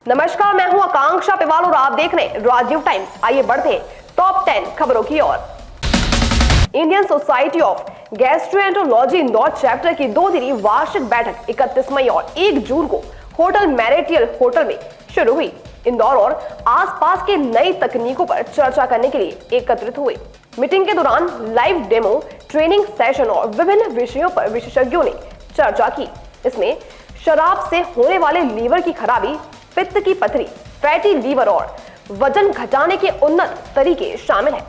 नमस्कार, मैं हूं आकांक्षा पिवाल और आप देख रहे हैं राजीव टाइम्स। आइए बढ़ते हैं टॉप 10 खबरों की ओर। Indian society of gastroenterology Indore chapter की 2 दिनी वार्षिक बैठक 31 मई और 1 जून को होटल मैरिटियल होटल में शुरू हुई। इंदौर और आसपास के नई तकनीकों पर चर्चा करने के लिए एकत्रित हुए। मीटिंग के दौरान लाइव डेमो, ट्रेनिंग सेशन और विभिन्न विषयों पर विशेषज्ञों ने चर्चा की। इसमें शराब से होने वाले लीवर की खराबी, पित्त की पथरी, फैटी लीवर और वजन घटाने के उन्नत तरीके शामिल हैं।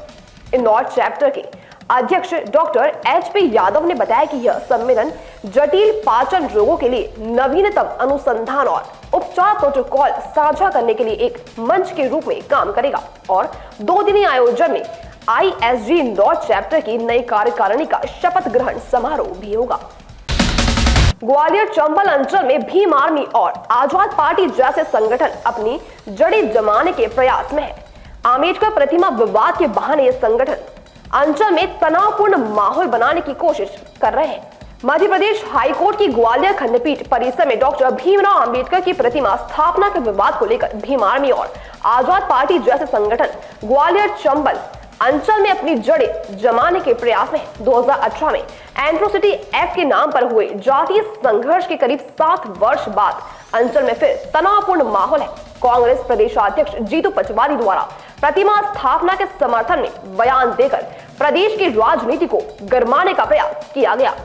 इंदौर चैप्टर के अध्यक्ष डॉक्टर HP यादव ने बताया कि यह सम्मेलन जटिल पाचन रोगों के लिए नवीनतम अनुसंधान और उपचार प्रोटोकॉल साझा करने के लिए एक मंच के रूप में काम करेगा और 2 दिनी आयोजन में ISG इंदौर चैप्टर की नई कार्यकारिणी का शपथ ग्रहण समारोह भी होगा। ग्वालियर चंबल अंचल में भीम आर्मी और आजाद पार्टी जैसे संगठन अपनी जड़ें जमाने के प्रयास में है। आंबेडकर प्रतिमा विवाद के बहाने ये संगठन अंचल में तनावपूर्ण माहौल बनाने की कोशिश कर रहे हैं। मध्य प्रदेश हाईकोर्ट की ग्वालियर खंडपीठ परिसर में डॉक्टर भीमराव अंबेडकर की प्रतिमा स्थापना के विवाद को लेकर भीम आर्मी और आजाद पार्टी जैसे संगठन ग्वालियर चंबल अंचल में अपनी जड़ें जमाने के प्रयास में 2018 में एट्रोसिटी एक्ट के नाम पर हुए जातीय संघर्ष के करीब 7 वर्ष बाद अंचल में फिर तनावपूर्ण माहौल है। कांग्रेस प्रदेशाध्यक्ष जीतू पचवारी द्वारा प्रतिमा स्थापना के समर्थन में बयान देकर प्रदेश की राजनीति को गरमाने का प्रयास किया गया।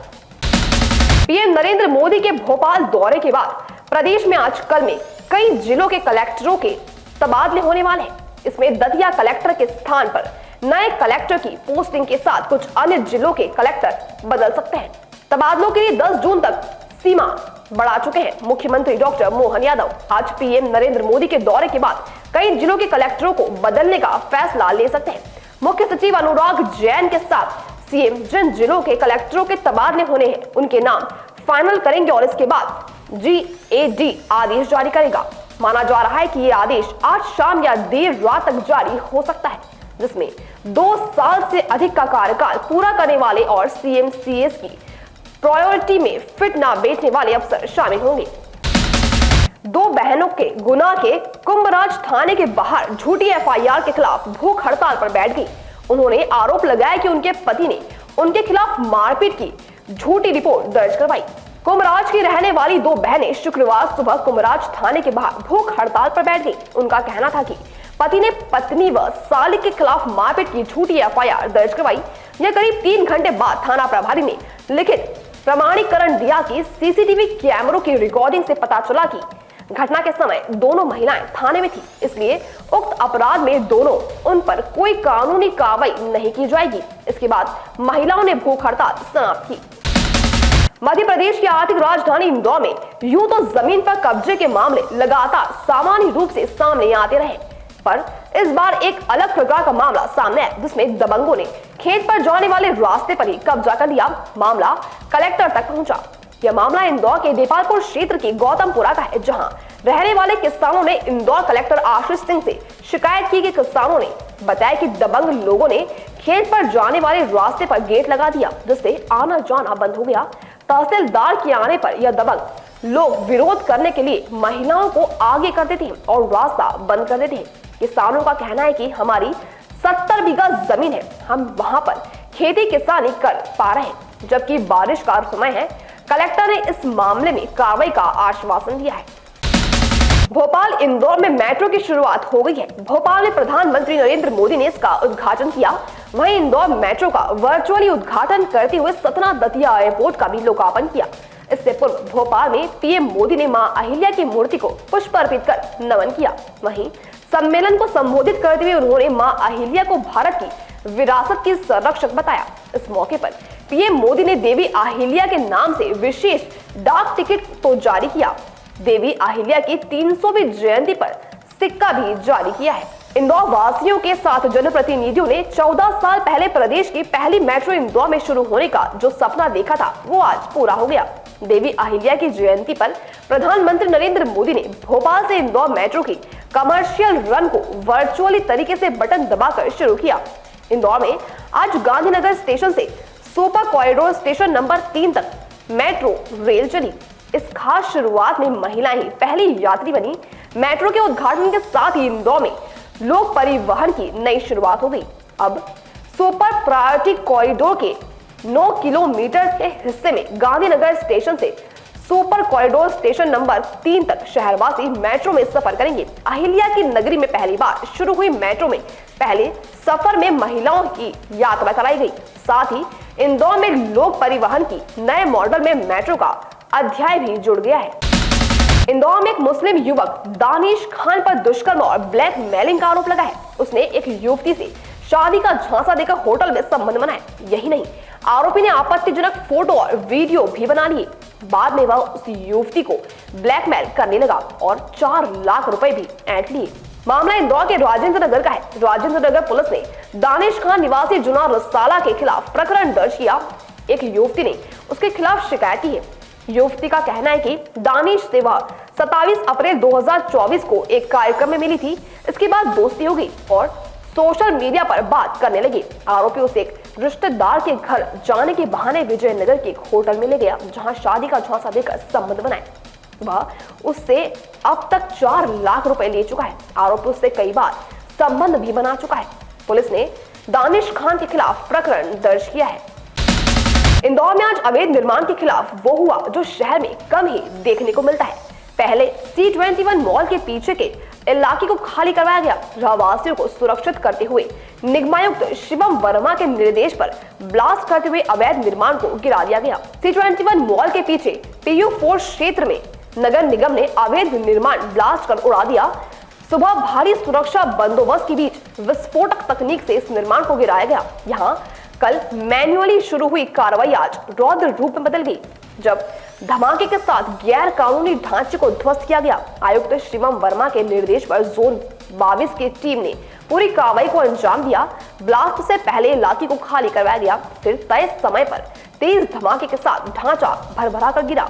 पीएम नरेंद्र मोदी के भोपाल दौरे के बाद प्रदेश में आज कल में कई जिलों के कलेक्टरों के तबादले होने वाले हैं। इसमें दतिया कलेक्टर के स्थान पर नए कलेक्टर की पोस्टिंग के साथ कुछ अन्य जिलों के कलेक्टर बदल सकते हैं। तबादलों के लिए 10 जून तक सीमा बढ़ा चुके हैं मुख्यमंत्री डॉक्टर मोहन यादव। आज पीएम नरेंद्र मोदी के दौरे के बाद कई जिलों के कलेक्टरों को बदलने का फैसला ले सकते हैं। मुख्य सचिव अनुराग जैन के साथ सीएम जिन जिलों के कलेक्टरों के तबादले होने हैं उनके नाम फाइनल करेंगे और इसके बाद GAD आदेश जारी करेगा। माना जा रहा है कि ये आदेश आज शाम या देर रात तक जारी हो सकता है, जिसमें 2 साल से अधिक का कार्यकाल पूरा करने वाले और CM/CS की प्रायोरिटी में फिट ना बैठने वाले अफसर शामिल होंगे। 2 बहनों के गुना के कुंभराज थाने के बाहर झूठी FIR के खिलाफ भूख हड़ताल पर बैठ गई। उन्होंने आरोप लगाया कि उनके पति ने उनके खिलाफ मारपीट की झूठी रिपोर्ट दर्ज करवाई। कुंभराज की रहने वाली 2 बहनें शुक्रवार सुबह कुंभराज थाने के बाहर भूख हड़ताल पर बैठ गई। उनका कहना था कि पति ने पत्नी व साली के खिलाफ मारपीट की झूठी FIR दर्ज करवाई। यह करीब 3 घंटे बाद थाना प्रभारी ने लिखित प्रमाणीकरण दिया कि CCTV कैमरों की रिकॉर्डिंग से पता चला कि घटना के समय दोनों महिलाएं थाने में थी, इसलिए उक्त अपराध में दोनों उन पर कोई कानूनी कार्रवाई नहीं की जाएगी। इसके बाद महिलाओं ने भूख हड़ताल समाप्त की। मध्य प्रदेश की आर्थिक राजधानी इंदौर में यूं तो जमीन पर कब्जे के मामले लगातार सामान्य रूप से सामने आते रहे, पर इस बार एक अलग प्रकार का मामला सामने आया, जिसमें दबंगों ने खेत पर जाने वाले रास्ते पर ही कब्जा कर लिया। मामला कलेक्टर तक पहुंचा। यह मामला इंदौर के देपालपुर क्षेत्र के गौतमपुरा का है, जहां रहने वाले किसानों ने इंदौर कलेक्टर आशीष सिंह से शिकायत की कि किसानों ने बताया कि दबंग लोगों ने खेत पर जाने वाले रास्ते पर गेट लगा दिया, जिससे आना जाना बंद हो गया। तहसीलदार के आने पर यह दबंग लोग विरोध करने के लिए महिलाओं को आगे कर देते हैं और रास्ता बंद कर देते हैं। किसानों का कहना है कि हमारी 70 बीघा जमीन है, हम वहां पर खेती किसानी कर पा रहे हैं, जबकि बारिश का समय है। कलेक्टर ने इस मामले में कार्रवाई का आश्वासन दिया है। भोपाल इंदौर में मेट्रो की शुरुआत हो गई है। भोपाल में प्रधानमंत्री नरेंद्र मोदी ने इसका उद्घाटन किया। वहीं इंदौर मेट्रो का वर्चुअली उद्घाटन करते हुए सतना दतिया एयरपोर्ट का भी लोकार्पण किया। इससे पूर्व भोपाल में पीएम मोदी ने मां अहिल्या की मूर्ति को पुष्प अर्पित कर नमन किया। वहीं सम्मेलन को संबोधित करते हुए उन्होंने मां अहिल्या को भारत की विरासत की संरक्षक बताया। इस मौके पर पीएम मोदी ने देवी अहिल्या के नाम से विशेष डाक टिकट तो जारी किया। देवी अहिल्या की 300वीं जयंती पर सिक्का भी जारी किया है। इंदौर वासियों के साथ जनप्रतिनिधियों ने 14 साल पहले प्रदेश की पहली मेट्रो इंदौर में शुरू होने का जो सपना देखा था, वो आज पूरा हो गया। देवी अहिल्या की जयंती पर प्रधानमंत्री नरेंद्र मोदी ने भोपाल से इंदौर मेट्रो की कमर्शियल रन को वर्चुअली तरीके से बटन दबाकर शुरू किया। इंदौर में आज गांधीनगर स्टेशन से सुपर कॉरिडोर स्टेशन नंबर 3 तक मेट्रो रेल चली। इस खास शुरुआत में महिलाएं ही पहली यात्री बनी। मेट्रो के उद्घाटन के साथ ही इंदौर में लोक परिवहन की नई शुरुआत हो गई। अब सुपर प्रायोरिटी कॉरिडोर के 9 किलोमीटर के हिस्से में गांधीनगर स्टेशन से सुपर कॉरिडोर स्टेशन नंबर 3 तक शहरवासी मेट्रो में सफर करेंगे। अहिल्या की नगरी में पहली बार शुरू हुई मेट्रो में पहले सफर में महिलाओं की यात्रा कराई गई। साथ ही इंदौर में लोक परिवहन की नए मॉडल में मेट्रो का अध्याय भी जुड़ गया है। इंदौर में एक मुस्लिम युवक दानिश खान पर दुष्कर्म और ब्लैकमेलिंग का आरोप लगा है। उसने एक युवती से शादी का झांसा देकर होटल में संबंध बनाए। यही नहीं, आरोपी ने आपत्तिजनक फोटो और वीडियो भी बना लिए। बाद में वह उस युवती को ब्लैकमेल करने लगा और 4 लाख रुपए भी ऐंठ लिए। मामला इंदौर के राजेंद्र नगर का है। राजेंद्र नगर पुलिस ने दानिश खान निवासी जुना रसाला के खिलाफ प्रकरण दर्ज किया। एक युवती ने उसके खिलाफ शिकायत की है। युवती का कहना है कि दानिश से वह 27 अप्रैल 2024 को एक कार्यक्रम में मिली थी। इसके बाद दोस्ती हो गई और सोशल मीडिया पर बात करने लगे। आरोपी उसे एक रिश्तेदार के घर जाने के बहाने विजयनगर के एक होटल में ले गया, जहां शादी का झांसा देकर संबंध बनाए। वह उससे अब तक 4 लाख रुपए ले चुका है। आरोपी उससे कई बार संबंध भी बना चुका है। पुलिस ने दानिश खान के खिलाफ प्रकरण दर्ज किया है। इंदौर में आज अवैध निर्माण के खिलाफ वो हुआ जो शहर में कम ही देखने को मिलता है। पहले C21 मॉल के पीछे के इलाके को खाली करवाया गया। रहवासियों को सुरक्षित करते हुए निगमायुक्त शिवम वर्मा के निर्देश पर ब्लास्ट करते हुए अवैध निर्माण को गिरा दिया गया। C21 मॉल के पीछे PU4 क्षेत्र में नगर निगम ने अवैध निर्माण ब्लास्ट कर उड़ा दिया। सुबह भारी सुरक्षा बंदोबस्त के बीच विस्फोटक तकनीक से इस निर्माण को गिराया गया। यहाँ कल मैन्युअली शुरू हुई कार्रवाई आज रौद्र रूप में बदल गई, जब धमाके के साथ गैर कानूनी ढांचे को ध्वस्त किया गया। आयुक्त शिवम वर्मा के निर्देश पर जोन 22 की टीम ने पूरी कार्रवाई को अंजाम दिया। ब्लास्ट से पहले इलाके को खाली करवाया गया, फिर तय समय पर तेज धमाके के साथ ढांचा भरभरा कर गिरा।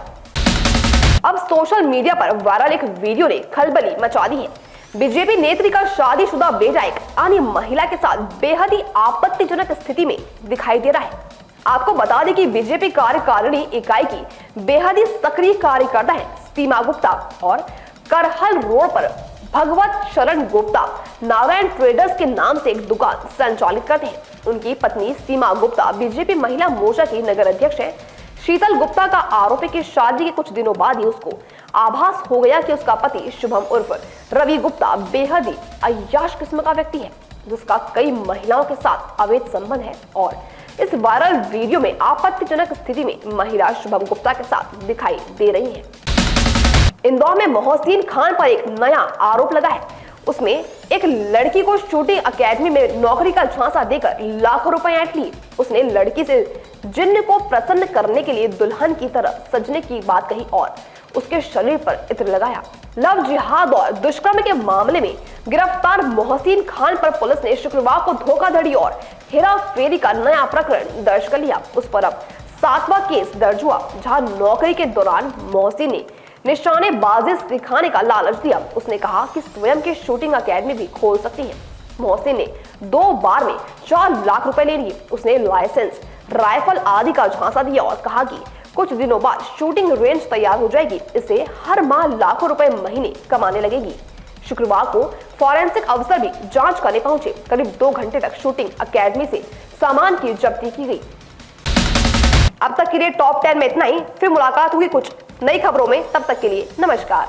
अब सोशल मीडिया पर वायरल एक वीडियो ने खलबली मचा दी है। बीजेपी नेत्री का शादीशुदा बेटा एक अन्य महिला के साथ बेहद ही आपत्तिजनक स्थिति में दिखाई दे रहा है। आपको बता दें कि बीजेपी कार्यकारिणी इकाई की बेहद ही सक्रिय कार्यकर्ता है सीमा गुप्ता और करहल रोड पर भगवत शरण गुप्ता नारायण ट्रेडर्स के नाम से एक दुकान संचालित करते हैं। उनकी पत्नी सीमा गुप्ता बीजेपी महिला मोर्चा की नगर अध्यक्ष है। शीतल गुप्ता का आरोप है कि शादी के कुछ दिनों बाद ही उसको आभास हो गया कि उसका पति शुभम उर्फ रवि गुप्ता बेहद ही अय्याश किस्म का व्यक्ति है, जिसका कई महिलाओं के साथ अवैध संबंध है। और इस वायरल वीडियो में आपत्तिजनक स्थिति में महिला शुभम गुप्ता के साथ दिखाई दे रही है। इंदौर में मोहसिन खान पर एक नया आरोप लगा है। उसमें एक लड़की को शूटिंग एकेडमी में नौकरी का झांसा देकर लाखों रुपए ऐंठ लिए। उसने लड़की से जिन्न को प्रसन्न करने के लिए दुल्हन की तरह सजने की बात कही और उसके शरीर पर इत्र लगाया। लव जिहाद और दुष्कर्म के मामले में गिरफ्तार मोहसिन खान पर पुलिस ने शुक्रवार को धोखाधड़ी और हेराफेरी का नया प्रकरण दर्ज कर लिया। उस पर अब 7वां केस दर्ज हुआ, जहां नौकरी के दौरान मोहसिन ने निशानेबाजी सिखाने का लालच दिया। उसने कहा कि स्वयं की शूटिंग एकेडमी भी खोल सकती है। मोहसिन ने 2 बार में 4 लाख रुपए ले लिए। उसने लाइसेंस, राइफल आदि का झांसा दिया और कहा कि कुछ दिनों बाद शूटिंग रेंज तैयार हो जाएगी, इससे हर माह लाखों रुपए महीने कमाने लगेगी। शुक्रवार को फॉरेंसिक अफसर भी जांच करने पहुंचे। करीब 2 घंटे तक शूटिंग एकेडमी से सामान की जब्ती की गई। अब तक के लिए टॉप 10 में इतना ही। फिर मुलाकात होगी कुछ नई खबरों में। तब तक के लिए नमस्कार।